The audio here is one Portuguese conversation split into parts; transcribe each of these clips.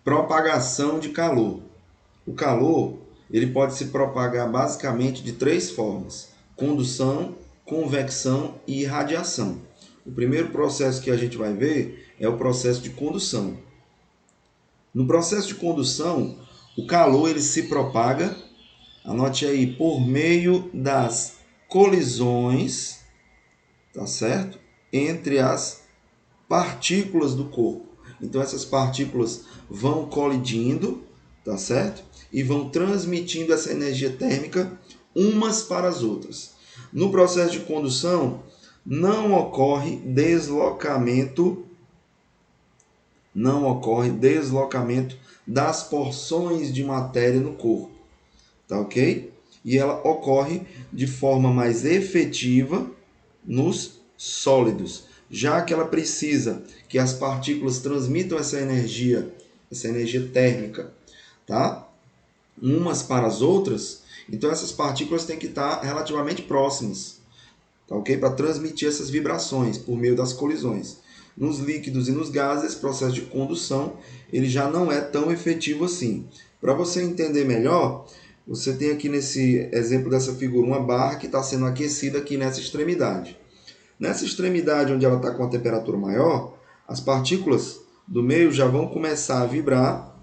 Propagação de calor. O calor ele pode se propagar basicamente de três formas: condução, convecção e irradiação. O primeiro processo que a gente vai ver é o processo de condução. No processo de condução, o calor ele se propaga, anote aí, por meio das colisões, tá certo? Entre as partículas do corpo. Então essas partículas vão colidindo, tá certo? E vão transmitindo essa energia térmica umas para as outras. No processo de condução não ocorre deslocamento das porções de matéria no corpo, tá ok? E ela ocorre de forma mais efetiva nos sólidos, já que ela precisa que as partículas transmitam essa energia térmica, tá? Umas para as outras, então essas partículas têm que estar relativamente próximas, tá ok? Para transmitir essas vibrações por meio das colisões. Nos líquidos e nos gases, esse processo de condução ele já não é tão efetivo assim. Para você entender melhor, você tem aqui nesse exemplo dessa figura uma barra que está sendo aquecida aqui nessa extremidade. Nessa extremidade onde ela está com a temperatura maior, as partículas do meio já vão começar a vibrar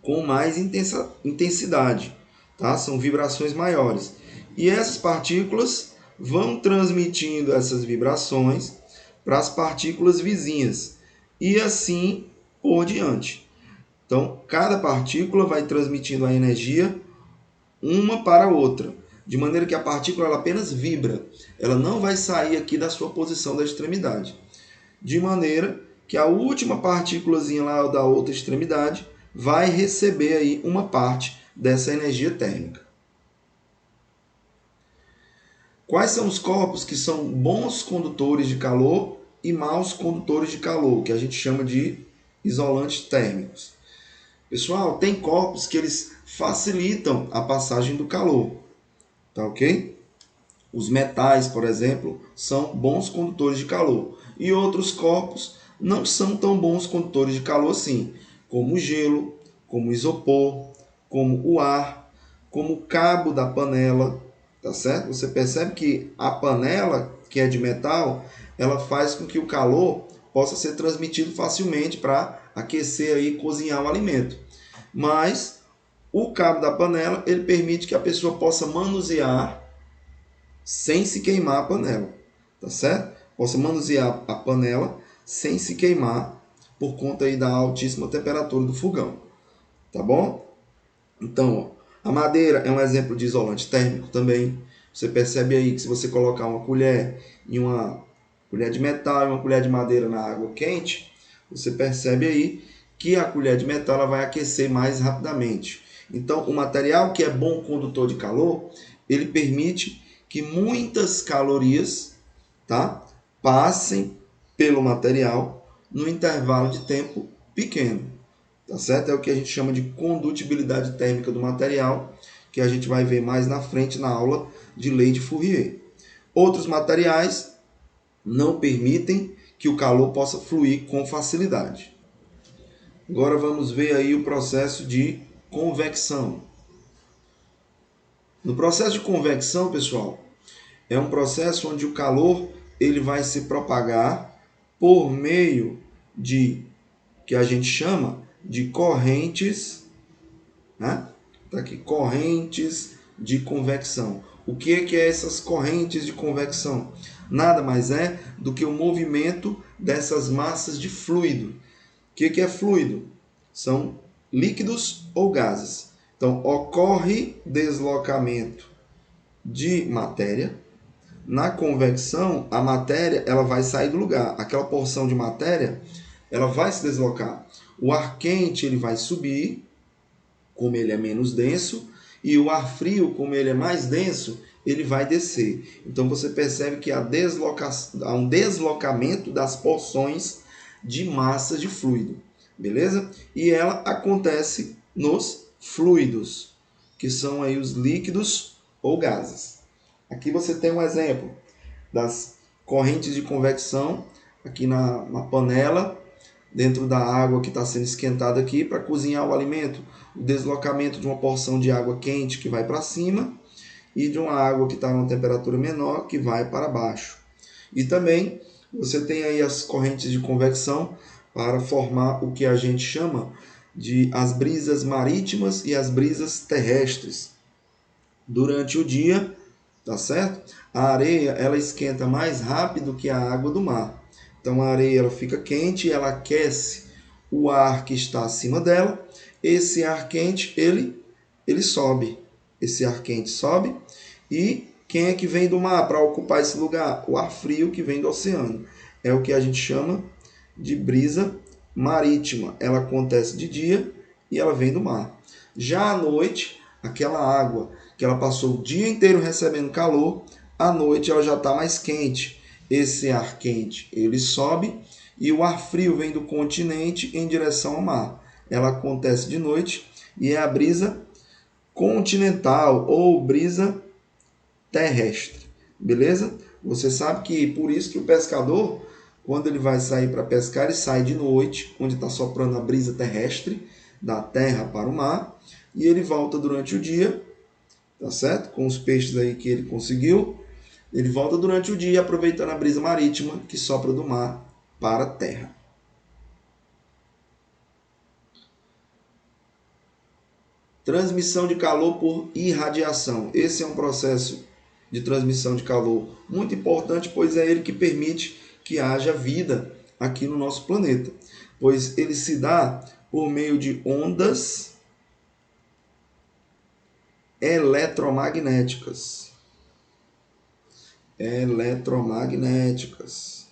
com mais intensidade, tá? São vibrações maiores. E essas partículas vão transmitindo essas vibrações para as partículas vizinhas e assim por diante. Então, cada partícula vai transmitindo a energia uma para a outra, de maneira que a partícula ela apenas vibra, ela não vai sair aqui da sua posição da extremidade, de maneira que a última partículazinha lá da outra extremidade vai receber aí uma parte dessa energia térmica. Quais são os corpos que são bons condutores de calor e maus condutores de calor, que a gente chama de isolantes térmicos? Pessoal, tem corpos que eles facilitam a passagem do calor, tá ok? Os metais, por exemplo, são bons condutores de calor. E outros corpos não são tão bons condutores de calor assim, como o gelo, como o isopor, como o ar, como o cabo da panela, tá certo? Você percebe que a panela, que é de metal, ela faz com que o calor possa ser transmitido facilmente para aquecer e cozinhar o alimento. Mas o cabo da panela, ele permite que a pessoa possa manusear sem se queimar a panela, tá certo? Possa manusear a panela sem se queimar por conta aí da altíssima temperatura do fogão, tá bom? Então, ó, a madeira é um exemplo de isolante térmico também. Você percebe aí que se você colocar uma colher e uma colher de metal e uma colher de madeira na água quente, você percebe aí que a colher de metal ela vai aquecer mais rapidamente. Então, o material que é bom condutor de calor, ele permite que muitas calorias, tá, passem pelo material no intervalo de tempo pequeno. Tá certo? É o que a gente chama de condutibilidade térmica do material, que a gente vai ver mais na frente na aula de lei de Fourier. Outros materiais não permitem que o calor possa fluir com facilidade. Agora vamos ver aí o processo de convecção. No processo de convecção, pessoal, é um processo onde o calor ele vai se propagar por meio de que a gente chama de correntes, né? Tá aqui, correntes de convecção. O que é essas correntes de convecção? Nada mais é do que o movimento dessas massas de fluido. O que é fluido? São líquidos ou gases. Então, ocorre deslocamento de matéria. Na convecção, a matéria ela vai sair do lugar. Aquela porção de matéria ela vai se deslocar. O ar quente ele vai subir, como ele é menos denso, e o ar frio, como ele é mais denso, ele vai descer. Então você percebe que há um deslocamento das porções de massa de fluido, beleza? E ela acontece nos fluidos, que são aí os líquidos ou gases. Aqui você tem um exemplo das correntes de convecção aqui na panela. dentro da água que está sendo esquentada aqui para cozinhar o alimento, o deslocamento de uma porção de água quente que vai para cima e de uma água que está numa temperatura menor que vai para baixo. E também você tem aí as correntes de convecção para formar o que a gente chama de as brisas marítimas e as brisas terrestres. Durante o dia, tá certo? A areia ela esquenta mais rápido que a água do mar. Então a areia ela fica quente, ela aquece o ar que está acima dela. Esse ar quente ele sobe. Esse ar quente sobe e quem é que vem do mar para ocupar esse lugar? O ar frio que vem do oceano. É o que a gente chama de brisa marítima. Ela acontece de dia e ela vem do mar. Já à noite, aquela água que ela passou o dia inteiro recebendo calor, à noite ela já está mais quente. Esse ar quente ele sobe e o ar frio vem do continente em direção ao mar. Ela acontece de noite e é a brisa continental ou brisa terrestre, beleza? Você sabe que por isso que o pescador, quando ele vai sair para pescar, ele sai de noite, onde está soprando a brisa terrestre da terra para o mar, e ele volta durante o dia, tá certo? Com os peixes aí que ele conseguiu, ele volta durante o dia aproveitando a brisa marítima que sopra do mar para a terra. Transmissão de calor por irradiação. Esse é um processo de transmissão de calor muito importante, pois é ele que permite que haja vida aqui no nosso planeta, pois ele se dá por meio de ondas eletromagnéticas. Eletromagnéticas.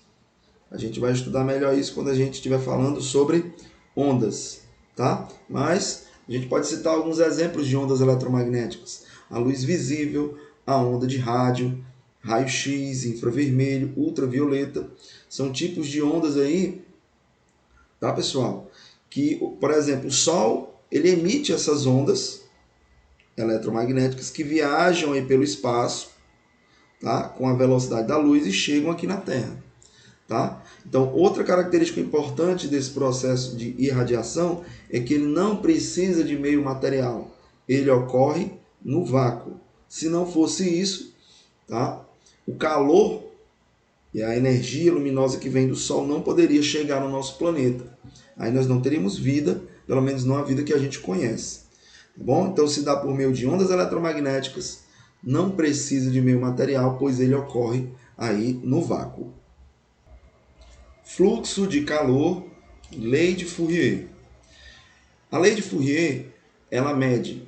A gente vai estudar melhor isso quando a gente estiver falando sobre ondas, tá? Mas a gente pode citar alguns exemplos de ondas eletromagnéticas. A luz visível, a onda de rádio, raio-x, infravermelho, ultravioleta. São tipos de ondas aí, tá, pessoal? Que, por exemplo, o Sol, ele emite essas ondas eletromagnéticas que viajam aí pelo espaço, tá? Com a velocidade da luz e chegam aqui na Terra. Tá? Então, outra característica importante desse processo de irradiação é que ele não precisa de meio material. Ele ocorre no vácuo. Se não fosse isso, tá? O calor e a energia luminosa que vem do Sol não poderia chegar no nosso planeta. Aí nós não teríamos vida, pelo menos não a vida que a gente conhece. Tá bom? Então, se dá por meio de ondas eletromagnéticas, não precisa de meio material, pois ele ocorre aí no vácuo. Fluxo de calor, lei de Fourier. A lei de Fourier, ela mede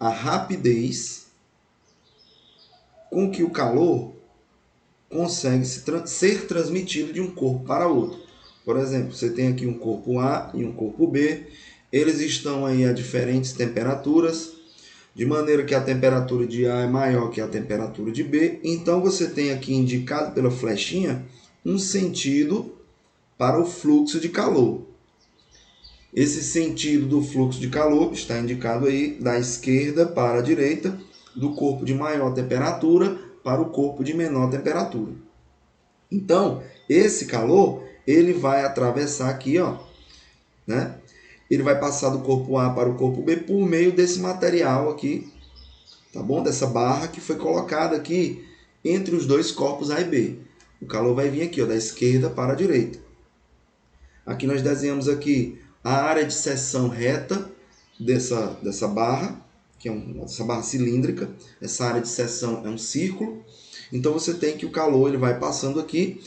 a rapidez com que o calor consegue ser transmitido de um corpo para outro. Por exemplo, você tem aqui um corpo A e um corpo B, eles estão aí a diferentes temperaturas, de maneira que a temperatura de A é maior que a temperatura de B, então você tem aqui indicado pela flechinha um sentido para o fluxo de calor. Esse sentido do fluxo de calor está indicado aí da esquerda para a direita, do corpo de maior temperatura para o corpo de menor temperatura. Então, esse calor, ele vai atravessar aqui, ó, né? Ele vai passar do corpo A para o corpo B por meio desse material aqui, tá bom? Dessa barra que foi colocada aqui entre os dois corpos A e B. O calor vai vir aqui, ó, da esquerda para a direita. Aqui nós desenhamos aqui a área de seção reta dessa barra, que é essa barra cilíndrica. Essa área de seção é um círculo. Então você tem que o calor ele vai passando aqui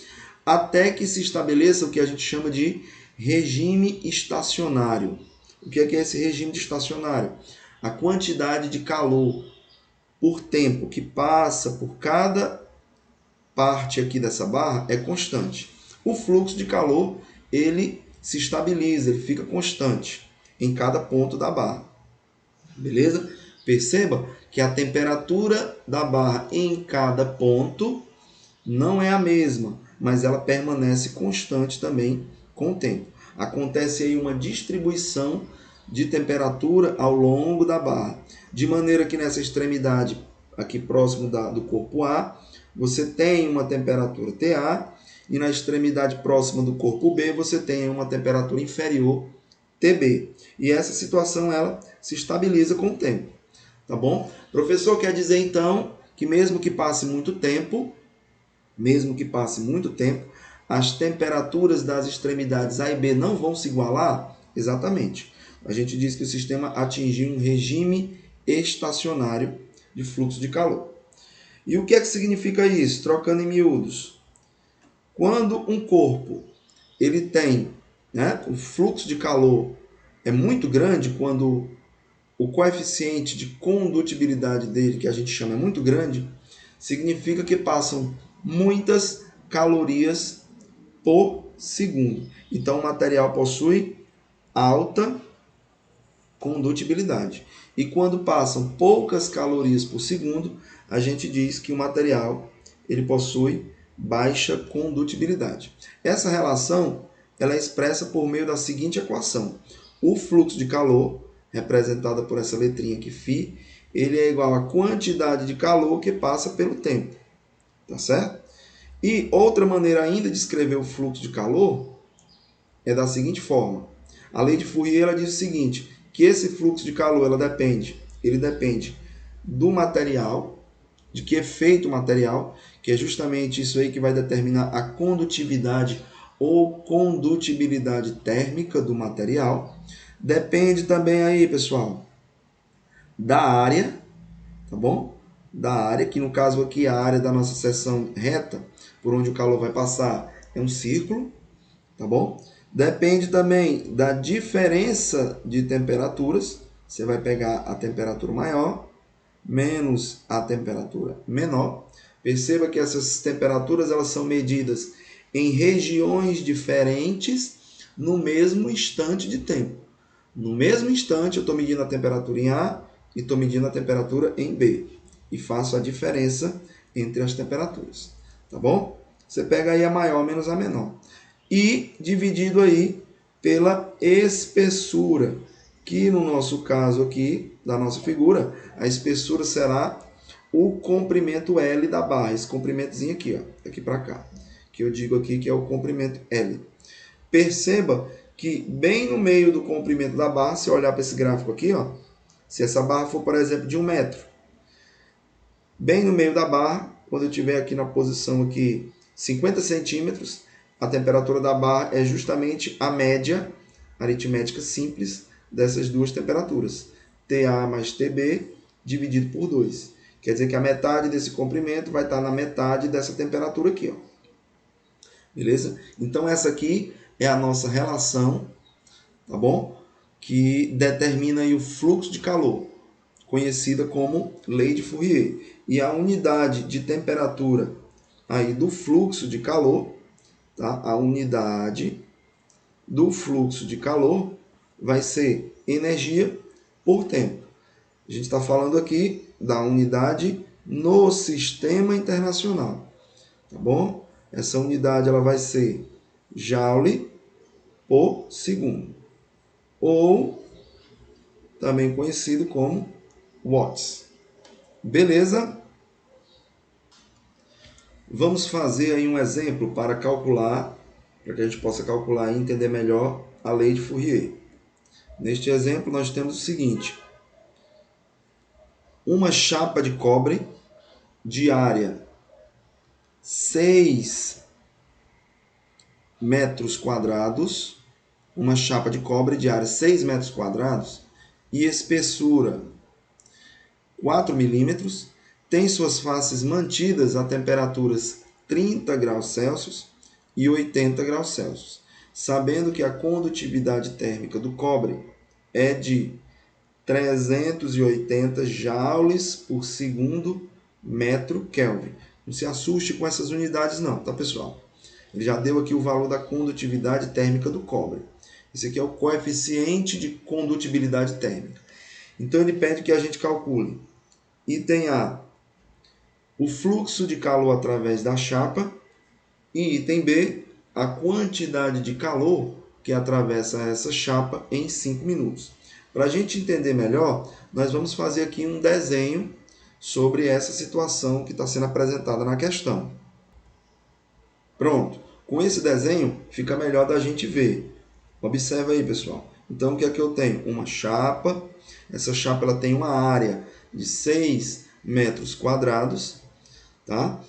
até que se estabeleça o que a gente chama de regime estacionário. O que é esse regime estacionário? A quantidade de calor por tempo que passa por cada parte aqui dessa barra é constante. O fluxo de calor ele se estabiliza, ele fica constante em cada ponto da barra. Beleza? Perceba que a temperatura da barra em cada ponto não é a mesma, mas ela permanece constante também com o tempo. Acontece aí uma distribuição de temperatura ao longo da barra, de maneira que nessa extremidade aqui próximo do corpo A, você tem uma temperatura TA e na extremidade próxima do corpo B você tem uma temperatura inferior, TB. E essa situação ela se estabiliza com o tempo, tá bom? Professor, quer dizer então que mesmo que passe muito tempo, as temperaturas das extremidades A e B não vão se igualar? Exatamente. A gente diz que o sistema atingiu um regime estacionário de fluxo de calor. E o que é que significa isso? Trocando em miúdos. Quando um corpo ele tem, o fluxo de calor é muito grande, quando o coeficiente de condutibilidade dele, que a gente chama, é muito grande, significa que passam muitas calorias por segundo. Então o material possui alta condutibilidade. E quando passam poucas calorias por segundo, a gente diz que o material ele possui baixa condutibilidade. Essa relação ela é expressa por meio da seguinte equação. O fluxo de calor, representada por essa letrinha aqui, φ, ele é igual à quantidade de calor que passa pelo tempo. Tá certo? E outra maneira ainda de escrever o fluxo de calor é da seguinte forma. A lei de Fourier ela diz o seguinte, que esse fluxo de calor ele depende do material, de que é feito o material, que é justamente isso aí que vai determinar a condutividade ou condutibilidade térmica do material. Depende também aí, pessoal, da área, tá bom? Da área, que no caso aqui a área da nossa seção reta, por onde o calor vai passar, é um círculo, tá bom? Depende também da diferença de temperaturas. Você vai pegar a temperatura maior menos a temperatura menor. Perceba que essas temperaturas elas são medidas em regiões diferentes no mesmo instante de tempo. No mesmo instante eu estou medindo a temperatura em A e estou medindo a temperatura em B. E faço a diferença entre as temperaturas. Tá bom? Você pega aí a maior menos a menor. E dividido aí pela espessura, que no nosso caso aqui, da nossa figura, a espessura será o comprimento L da barra, esse comprimentozinho aqui, ó, daqui para cá, que eu digo aqui que é o comprimento L. Perceba que bem no meio do comprimento da barra, se eu olhar para esse gráfico aqui, ó, se essa barra for, por exemplo, de 1 metro, bem no meio da barra, quando eu estiver aqui na posição aqui 50 centímetros, a temperatura da barra é justamente a média aritmética simples dessas duas temperaturas. TA mais TB dividido por 2. Quer dizer que a metade desse comprimento vai estar na metade dessa temperatura aqui. Ó. Beleza? Então essa aqui é a nossa relação, tá bom? Que determina aí o fluxo de calor, conhecida como lei de Fourier. E a unidade de temperatura aí do fluxo de calor, tá? A unidade do fluxo de calor vai ser energia por tempo. A gente está falando aqui da unidade no sistema internacional, tá bom? Essa unidade ela vai ser joule por segundo, ou também conhecido como watts. Beleza? Vamos fazer aí um exemplo para calcular, para que a gente possa calcular e entender melhor a lei de Fourier. Neste exemplo, nós temos o seguinte. Uma chapa de cobre de área 6 metros quadrados, uma chapa de cobre de área 6 metros quadrados e espessura 4 milímetros, tem suas faces mantidas a temperaturas 30 graus Celsius e 80 graus Celsius, sabendo que a condutividade térmica do cobre é de 380 joules por segundo metro Kelvin. Não se assuste com essas unidades não, tá pessoal? Ele já deu aqui o valor da condutividade térmica do cobre. Esse aqui é o coeficiente de condutibilidade térmica. Então ele pede que a gente calcule item A, o fluxo de calor através da chapa, e item B, a quantidade de calor que atravessa essa chapa em 5 minutos. Para a gente entender melhor, nós vamos fazer aqui um desenho sobre essa situação que está sendo apresentada na questão. Pronto. Com esse desenho, fica melhor da gente ver. Observa aí, pessoal. Então, o que é que eu tenho? Uma chapa. Essa chapa ela tem uma área de 6 metros quadrados. Tá?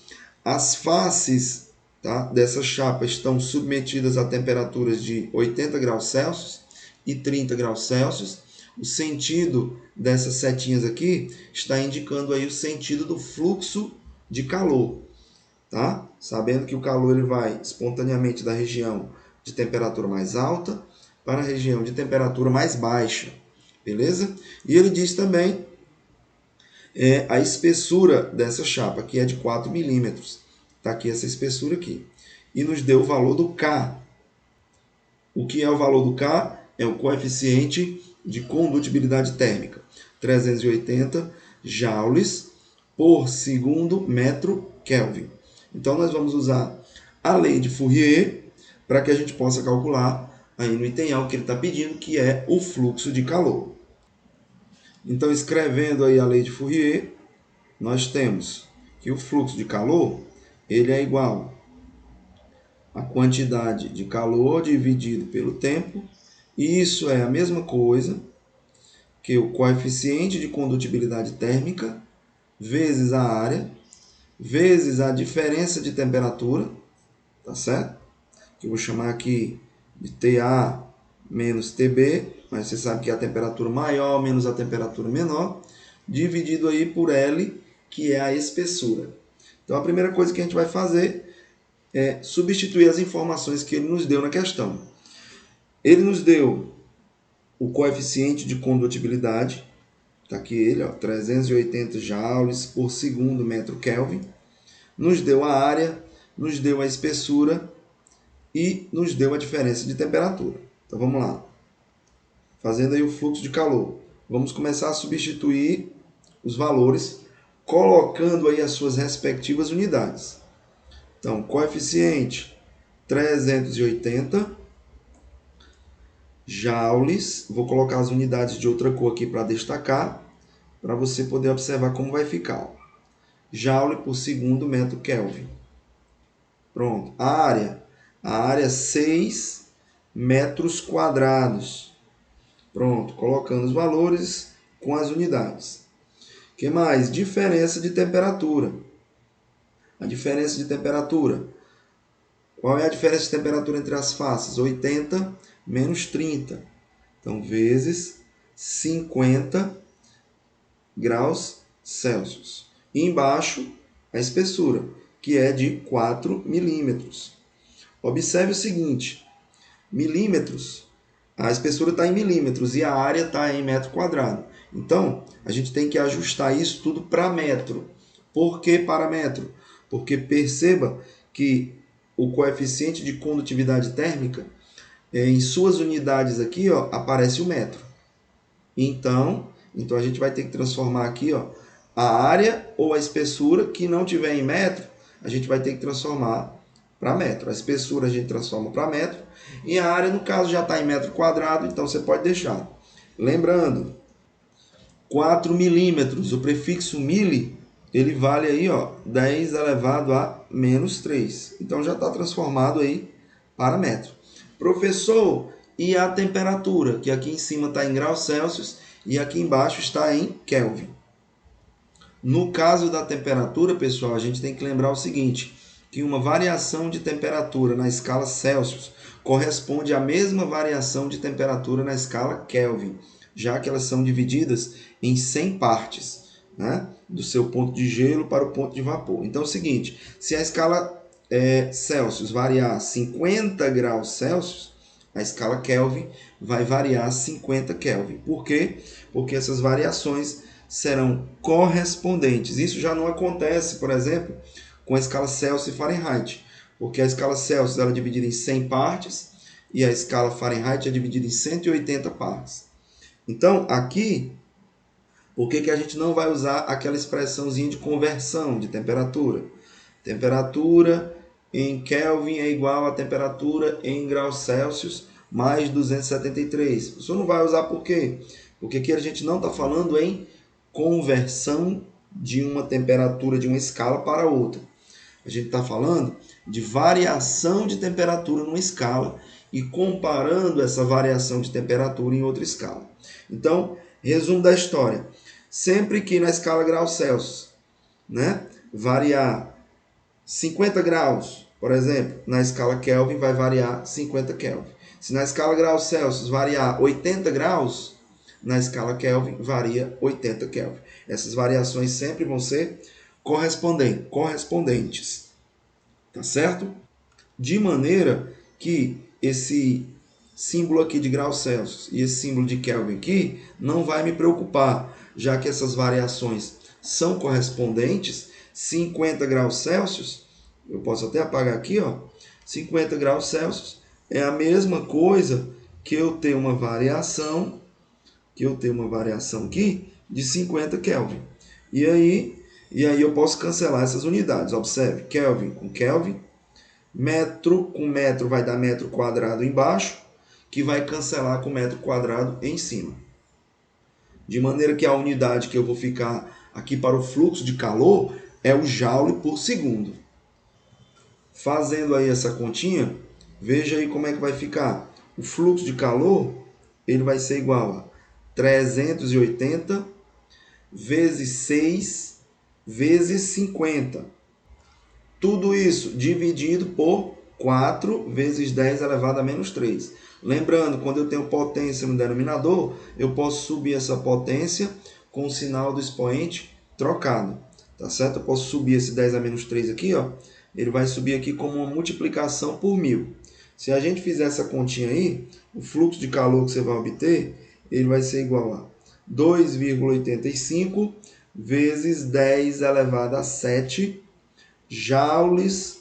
As faces, tá, dessa chapa estão submetidas a temperaturas de 80 graus Celsius e 30 graus Celsius. O sentido dessas setinhas aqui está indicando aí o sentido do fluxo de calor. Tá? Sabendo que o calor ele vai espontaneamente da região de temperatura mais alta para a região de temperatura mais baixa. Beleza? E ele diz também a espessura dessa chapa, que é de 4 milímetros. Está aqui essa espessura aqui. E nos deu o valor do K. O que é o valor do K? É o coeficiente de condutibilidade térmica. 380 joules por segundo metro Kelvin. Então, nós vamos usar a lei de Fourier para que a gente possa calcular aí no item A o que ele está pedindo, que é o fluxo de calor. Então, escrevendo aí a lei de Fourier, nós temos que o fluxo de calor ele é igual à quantidade de calor dividido pelo tempo. E isso é a mesma coisa que o coeficiente de condutibilidade térmica vezes a área, vezes a diferença de temperatura, tá certo? Que eu vou chamar aqui de TA menos TB, mas você sabe que é a temperatura maior menos a temperatura menor, dividido aí por L, que é a espessura. Então, a primeira coisa que a gente vai fazer é substituir as informações que ele nos deu na questão. Ele nos deu o coeficiente de condutibilidade, está aqui ele, 380 joules por segundo metro Kelvin. Nos deu a área, nos deu a espessura e nos deu a diferença de temperatura. Então vamos lá. Fazendo aí o fluxo de calor. Vamos começar a substituir os valores, colocando aí as suas respectivas unidades. Então, coeficiente 380 joules. Vou colocar as unidades de outra cor aqui para destacar, para você poder observar como vai ficar. Joule por segundo metro Kelvin. Pronto. A área 6 metros quadrados. Pronto. Colocando os valores com as unidades. O que mais? Diferença de temperatura. A diferença de temperatura. Qual é a diferença de temperatura entre as faces? 80 menos 30. Então, vezes 50 graus Celsius. E embaixo, a espessura, que é de 4 milímetros. Observe o seguinte, milímetros, a espessura está em milímetros e a área está em metro quadrado. Então, a gente tem que ajustar isso tudo para metro. Por que para metro? Porque perceba que o coeficiente de condutividade térmica, em suas unidades aqui, ó, aparece o metro. Então a gente vai ter que transformar aqui, ó, a área ou a espessura que não tiver em metro, a gente vai ter que transformar para metro. A espessura a gente transforma para metro e a área, no caso, já está em metro quadrado, então você pode deixar. Lembrando, 4 milímetros, o prefixo mili, ele vale aí, ó, 10 elevado a menos 3. Então já está transformado aí para metro. Professor, e a temperatura? Que aqui em cima está em graus Celsius e aqui embaixo está em Kelvin. No caso da temperatura, pessoal, a gente tem que lembrar o seguinte, que uma variação de temperatura na escala Celsius corresponde à mesma variação de temperatura na escala Kelvin, já que elas são divididas em 100 partes, né? Do seu ponto de gelo para o ponto de vapor. Então é o seguinte, se a escala Celsius variar 50 graus Celsius, a escala Kelvin vai variar 50 Kelvin. Por quê? Porque essas variações serão correspondentes. Isso já não acontece, por exemplo, com a escala Celsius e Fahrenheit, porque a escala Celsius ela é dividida em 100 partes e a escala Fahrenheit é dividida em 180 partes. Então, aqui, por que a gente não vai usar aquela expressãozinha de conversão de temperatura? Temperatura em Kelvin é igual a temperatura em graus Celsius mais 273. O senhor não vai usar por quê? Porque aqui a gente não está falando em conversão de uma temperatura de uma escala para outra. A gente está falando de variação de temperatura numa escala e comparando essa variação de temperatura em outra escala. Então, resumo da história. Sempre que na escala graus Celsius, né, variar 50 graus, por exemplo, na escala Kelvin vai variar 50 Kelvin. Se na escala graus Celsius variar 80 graus, na escala Kelvin varia 80 Kelvin. Essas variações sempre vão ser correspondentes. Tá certo? De maneira que esse símbolo aqui de graus Celsius e esse símbolo de Kelvin aqui não vai me preocupar, já que essas variações são correspondentes. 50 graus Celsius, eu posso até apagar aqui, ó, 50 graus Celsius é a mesma coisa que eu ter uma variação, aqui de 50 Kelvin. E aí eu posso cancelar essas unidades. Observe, Kelvin com Kelvin, metro com metro vai dar metro quadrado embaixo, que vai cancelar com metro quadrado em cima. De maneira que a unidade que eu vou ficar aqui para o fluxo de calor é o joule por segundo. Fazendo aí essa continha, veja aí como é que vai ficar. O fluxo de calor ele vai ser igual a 380 vezes 6 vezes 50. Tudo isso dividido por 4 vezes 10 elevado a menos 3. Lembrando, quando eu tenho potência no denominador, eu posso subir essa potência com o sinal do expoente trocado. Tá certo? Eu posso subir esse 10 a menos 3 aqui, ó. Ele vai subir aqui como uma multiplicação por 1000. Se a gente fizer essa continha aí, o fluxo de calor que você vai obter, ele vai ser igual a 2,85 vezes 10 elevado a 7 joules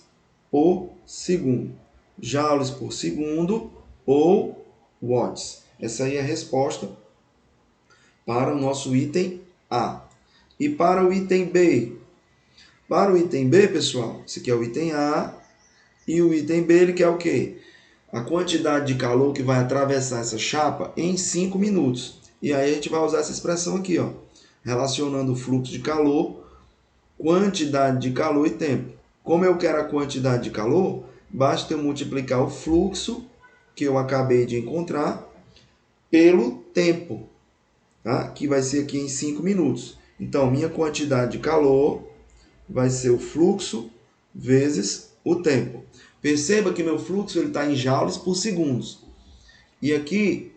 por segundo. Joules por segundo ou watts. Essa aí é a resposta para o nosso item A. E para o item B? Para o item B, pessoal, esse aqui é o item A. E o item B, ele quer o quê? A quantidade de calor que vai atravessar essa chapa em 5 minutos. E aí a gente vai usar essa expressão aqui, ó, relacionando o fluxo de calor, quantidade de calor e tempo. Como eu quero a quantidade de calor, basta eu multiplicar o fluxo que eu acabei de encontrar pelo tempo, tá? Que vai ser aqui em 5 minutos. Então, minha quantidade de calor vai ser o fluxo vezes o tempo. Perceba que meu fluxo está em joules por segundos. E aqui,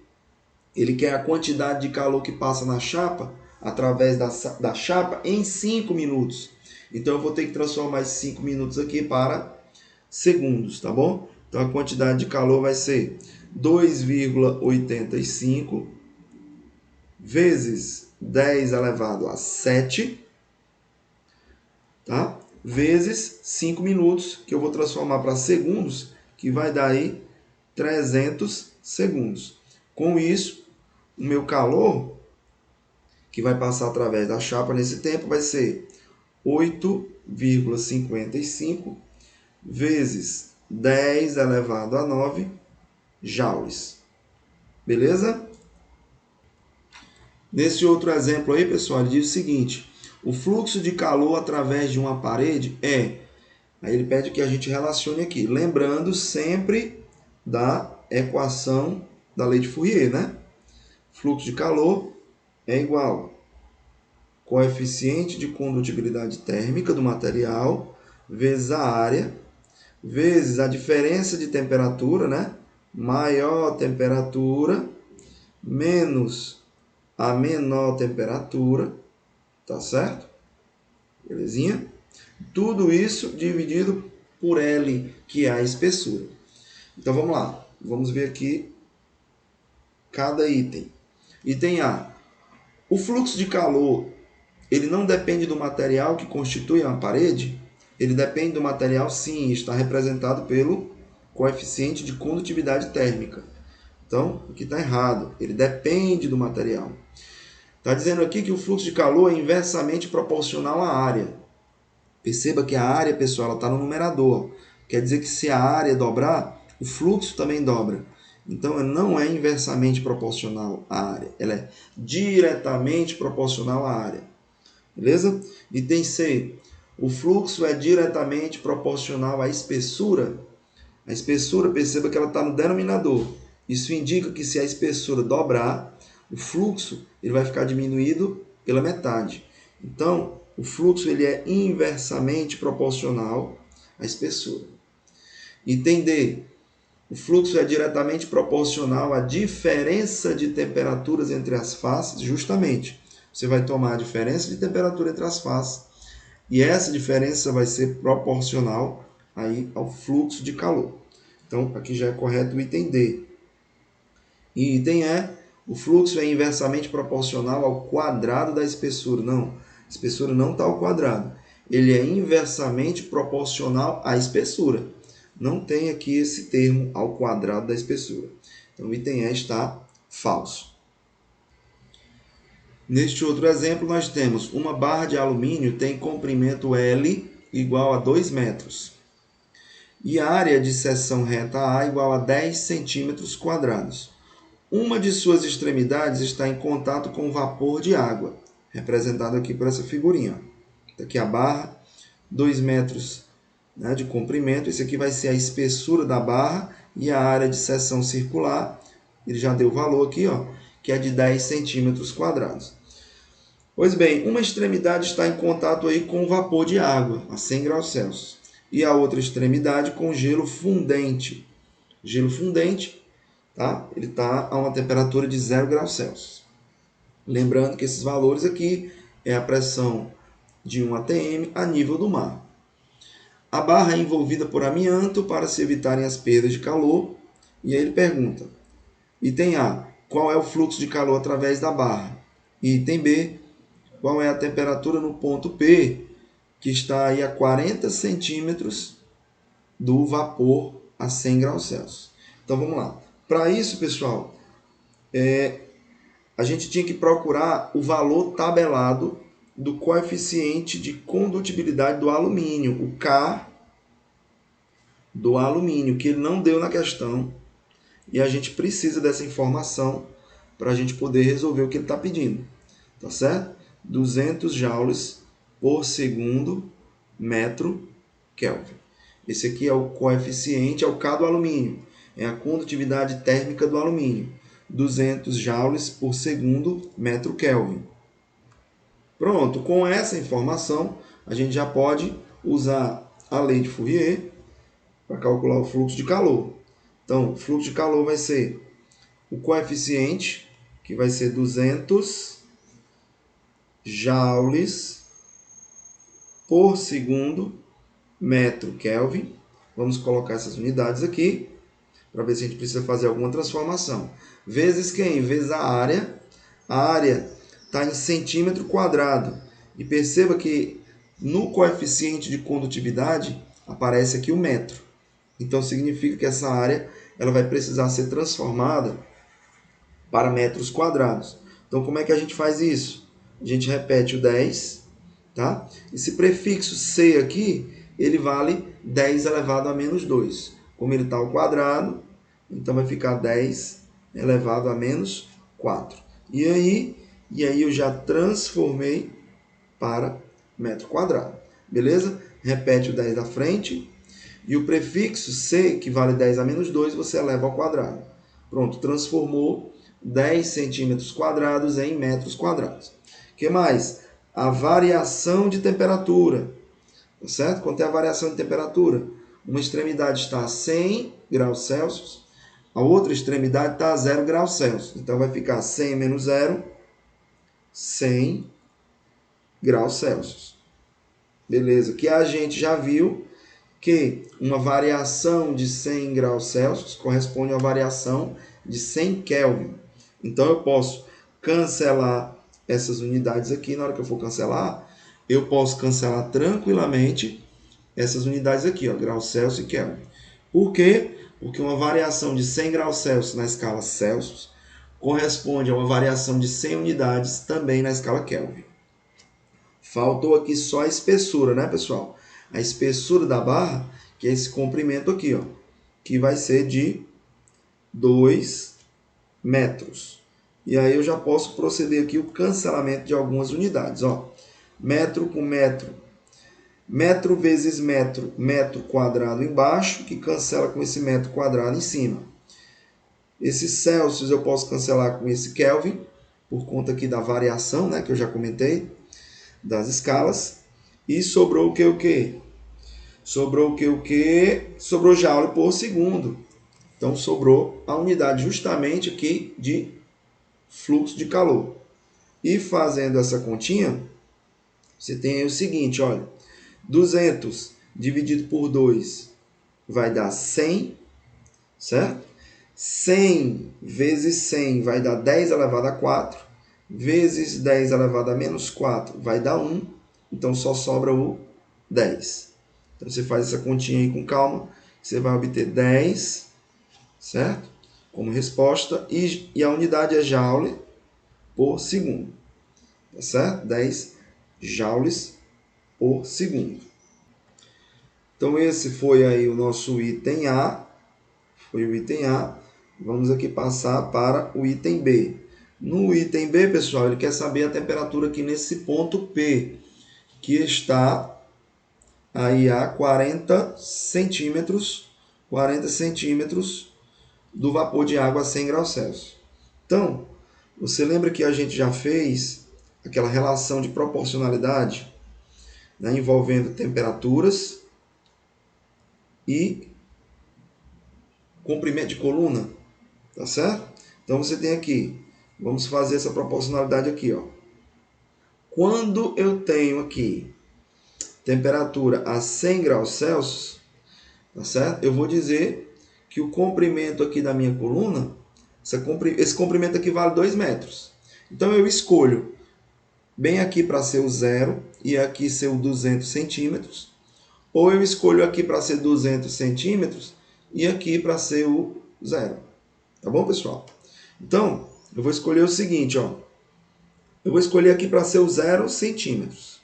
ele quer a quantidade de calor que passa na chapa, através da chapa, em 5 minutos. Então, eu vou ter que transformar esses 5 minutos aqui para segundos, tá bom? Então, a quantidade de calor vai ser 2,85 vezes 10 elevado a 7, tá? Vezes 5 minutos, que eu vou transformar para segundos, que vai dar aí 300 segundos. Com isso, o meu calor, que vai passar através da chapa nesse tempo, vai ser 8,55 vezes 10 elevado a 9 joules. Beleza? Nesse outro exemplo aí, pessoal, ele diz o seguinte: o fluxo de calor através de uma parede é... Aí ele pede que a gente relacione aqui, lembrando sempre da equação da lei de Fourier, né? Fluxo de calor é igual a coeficiente de condutibilidade térmica do material vezes a área, vezes a diferença de temperatura, né? Maior temperatura menos a menor temperatura, tá certo? Belezinha? Tudo isso dividido por L, que é a espessura. Então vamos lá, vamos ver aqui cada item. Item A. O fluxo de calor, ele não depende do material que constitui a parede? Ele depende do material, sim, está representado pelo coeficiente de condutividade térmica. Então, aqui está errado, ele depende do material. Está dizendo aqui que o fluxo de calor é inversamente proporcional à área. Perceba que a área, pessoal, está no numerador. Quer dizer que se a área dobrar, o fluxo também dobra. Então, não é inversamente proporcional à área. Ela é diretamente proporcional à área. Beleza? Item C. O fluxo é diretamente proporcional à espessura. A espessura, perceba que ela está no denominador. Isso indica que se a espessura dobrar, o fluxo ele vai ficar diminuído pela metade. Então, o fluxo ele é inversamente proporcional à espessura. Item D. O fluxo é diretamente proporcional à diferença de temperaturas entre as faces, justamente. Você vai tomar a diferença de temperatura entre as faces e essa diferença vai ser proporcional aí ao fluxo de calor. Então, aqui já é correto o item D. E item E, o fluxo é inversamente proporcional ao quadrado da espessura. Não, a espessura não está ao quadrado. Ele é inversamente proporcional à espessura. Não tem aqui esse termo ao quadrado da espessura. Então, o item E está falso. Neste outro exemplo, nós temos uma barra de alumínio tem comprimento L igual a 2 metros. E a área de seção reta A igual a 10 centímetros quadrados. Uma de suas extremidades está em contato com o vapor de água, representado aqui por essa figurinha. Aqui a barra, 2 metros, né, de comprimento. Esse aqui vai ser a espessura da barra e a área de seção circular. Ele já deu o valor aqui, ó, que é de 10 centímetros quadrados. Pois bem, uma extremidade está em contato aí com o vapor de água, a 100 graus Celsius. E a outra extremidade com gelo fundente. Gelo fundente, tá? Ele está a uma temperatura de 0 graus Celsius. Lembrando que esses valores aqui é a pressão de 1 atm a nível do mar. A barra é envolvida por amianto para se evitarem as perdas de calor. E aí ele pergunta, item A, qual é o fluxo de calor através da barra? E item B, qual é a temperatura no ponto P, que está aí a 40 centímetros do vapor a 100 graus Celsius. Então vamos lá. Para isso, pessoal, a gente tinha que procurar o valor tabelado do coeficiente de condutibilidade do alumínio, o K do alumínio, que ele não deu na questão. E a gente precisa dessa informação para a gente poder resolver o que ele está pedindo. Tá certo? 200 joules por segundo metro Kelvin. Esse aqui é o coeficiente, é o K do alumínio. É a condutividade térmica do alumínio. 200 joules por segundo metro Kelvin. Pronto, com essa informação, a gente já pode usar a lei de Fourier para calcular o fluxo de calor. Então, o fluxo de calor vai ser o coeficiente, que vai ser 200 joules por segundo metro Kelvin. Vamos colocar essas unidades aqui, para ver se a gente precisa fazer alguma transformação. Vezes quem? Vezes a área. A área está em centímetro quadrado. E perceba que no coeficiente de condutividade aparece aqui o metro. Então significa que essa área ela vai precisar ser transformada para metros quadrados. Então como é que a gente faz isso? A gente repete o 10, tá? Esse prefixo C aqui, ele vale 10 elevado a menos 2. Como ele está ao quadrado, então vai ficar 10 elevado a menos 4. E aí eu já transformei para metro quadrado. Beleza? Repete o 10 da frente. E o prefixo C, que vale 10 a menos 2, você eleva ao quadrado. Pronto, transformou 10 centímetros quadrados em metros quadrados. O que mais? A variação de temperatura. Tá certo? Quanto é a variação de temperatura? Uma extremidade está a 100 graus Celsius, a outra extremidade está a 0 graus Celsius. Então vai ficar 100 menos 0, 100 graus Celsius. Beleza? Que a gente já viu que uma variação de 100 graus Celsius corresponde a uma variação de 100 Kelvin. Então eu posso cancelar essas unidades aqui. Na hora que eu for cancelar, eu posso cancelar tranquilamente essas unidades aqui, ó, graus Celsius e Kelvin. Por quê? Porque uma variação de 100 graus Celsius na escala Celsius corresponde a uma variação de 100 unidades também na escala Kelvin. Faltou aqui só a espessura, né, pessoal? A espessura da barra, que é esse comprimento aqui, ó, que vai ser de 2 metros. E aí eu já posso proceder aqui o cancelamento de algumas unidades. Ó. Metro com metro Metro vezes metro, metro quadrado embaixo, que cancela com esse metro quadrado em cima. Esse Celsius eu posso cancelar com esse Kelvin, por conta aqui da variação, né, que eu já comentei, das escalas. E sobrou o que? Sobrou o que? Sobrou Joule por segundo. Então, sobrou a unidade justamente aqui de fluxo de calor. E fazendo essa continha, você tem aí o seguinte, olha. 200 dividido por 2 vai dar 100, certo? 100 vezes 100 vai dar 10 elevado a 4, vezes 10 elevado a menos 4 vai dar 1, então só sobra o 10. Então você faz essa continha aí com calma, você vai obter 10, certo? Como resposta, e a unidade é Joule por segundo, tá certo? 10 joules por segundo. Então esse foi aí o nosso item A, foi o item A. Vamos aqui passar para o item B. No item B, pessoal, ele quer saber a temperatura aqui nesse ponto P, que está aí a 40 centímetros do vapor de água a 100 graus Celsius. Então, você lembra que a gente já fez aquela relação de proporcionalidade, né, envolvendo temperaturas e comprimento de coluna, tá certo? Então você tem aqui, vamos fazer essa proporcionalidade aqui, ó. Quando eu tenho aqui temperatura a 100 graus Celsius, tá certo? Eu vou dizer que o comprimento aqui da minha coluna, esse comprimento aqui vale 2 metros. Então eu escolho bem aqui para ser o 0 e aqui ser o 200 centímetros, ou eu escolho aqui para ser 200 centímetros e aqui para ser o 0. Tá bom, pessoal? Então, eu vou escolher o seguinte, ó. Eu vou escolher aqui para ser o 0 centímetros.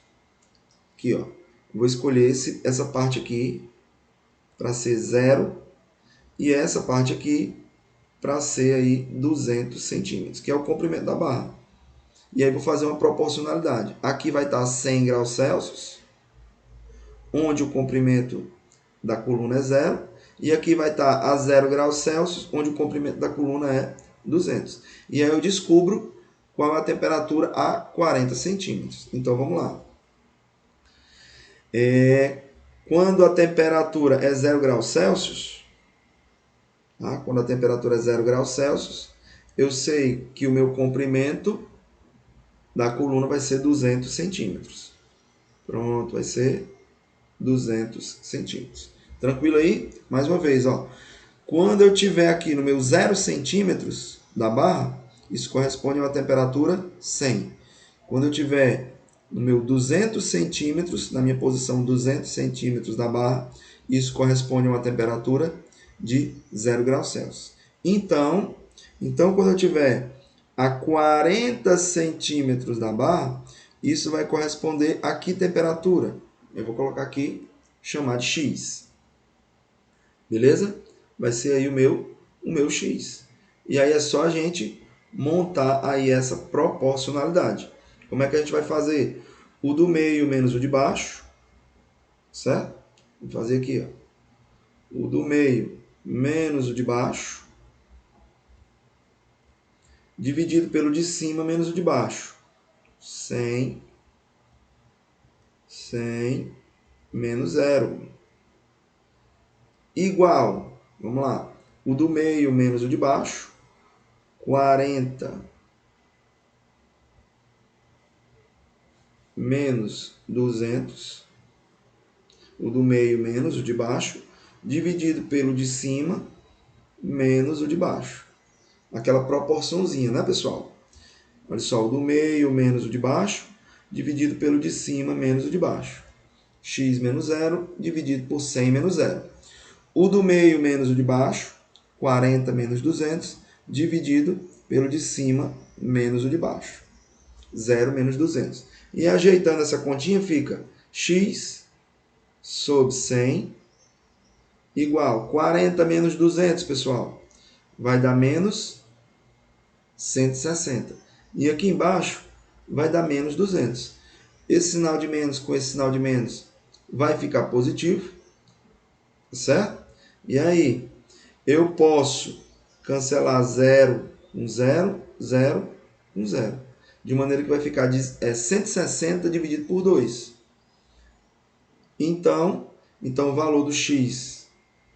Aqui, ó. Eu vou escolher essa parte aqui para ser 0 e essa parte aqui para ser aí 200 centímetros, que é o comprimento da barra. E aí vou fazer uma proporcionalidade. Aqui vai estar 100 graus Celsius, onde o comprimento da coluna é 0. E aqui vai estar a 0 graus Celsius, onde o comprimento da coluna é 200. E aí eu descubro qual é a temperatura a 40 centímetros. Então vamos lá. Quando a temperatura é 0 graus Celsius, tá? Quando a temperatura é 0 graus Celsius, eu sei que o meu comprimento da coluna vai ser 200 centímetros. Pronto, vai ser 200 centímetros. Tranquilo aí? Mais uma vez, ó. Quando eu tiver aqui no meu 0 centímetros da barra, isso corresponde a uma temperatura 100. Quando eu tiver no meu 200 centímetros, na minha posição 200 centímetros da barra, isso corresponde a uma temperatura de 0 graus Celsius. Então quando eu tiver a 40 centímetros da barra, isso vai corresponder a que temperatura? Eu vou colocar aqui, chamar de X. Beleza? Vai ser aí o meu X. E aí é só a gente montar aí essa proporcionalidade. Como é que a gente vai fazer? O do meio menos o de baixo, certo? Vou fazer aqui, ó. O do meio menos o de baixo, dividido pelo de cima menos o de baixo. 100 menos 0. Igual, vamos lá, o do meio menos o de baixo, 40 menos 200, o do meio menos o de baixo, dividido pelo de cima menos o de baixo. Aquela proporçãozinha, né, pessoal? Olha só, o do meio menos o de baixo, dividido pelo de cima menos o de baixo. X menos 0, dividido por 100 menos 0. O do meio menos o de baixo, 40 menos 200, dividido pelo de cima menos o de baixo. 0 menos 200. E ajeitando essa continha fica x sobre 100 igual 40 menos 200, pessoal. Vai dar menos 160. E aqui embaixo vai dar menos 200. Esse sinal de menos com esse sinal de menos vai ficar positivo, certo? E aí, eu posso cancelar 0, 0, 0, 0. De maneira que vai ficar 160 dividido por 2. Então o valor do x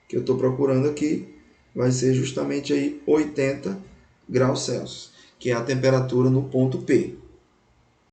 que eu estou procurando aqui vai ser justamente aí 80 graus Celsius, que é a temperatura no ponto P.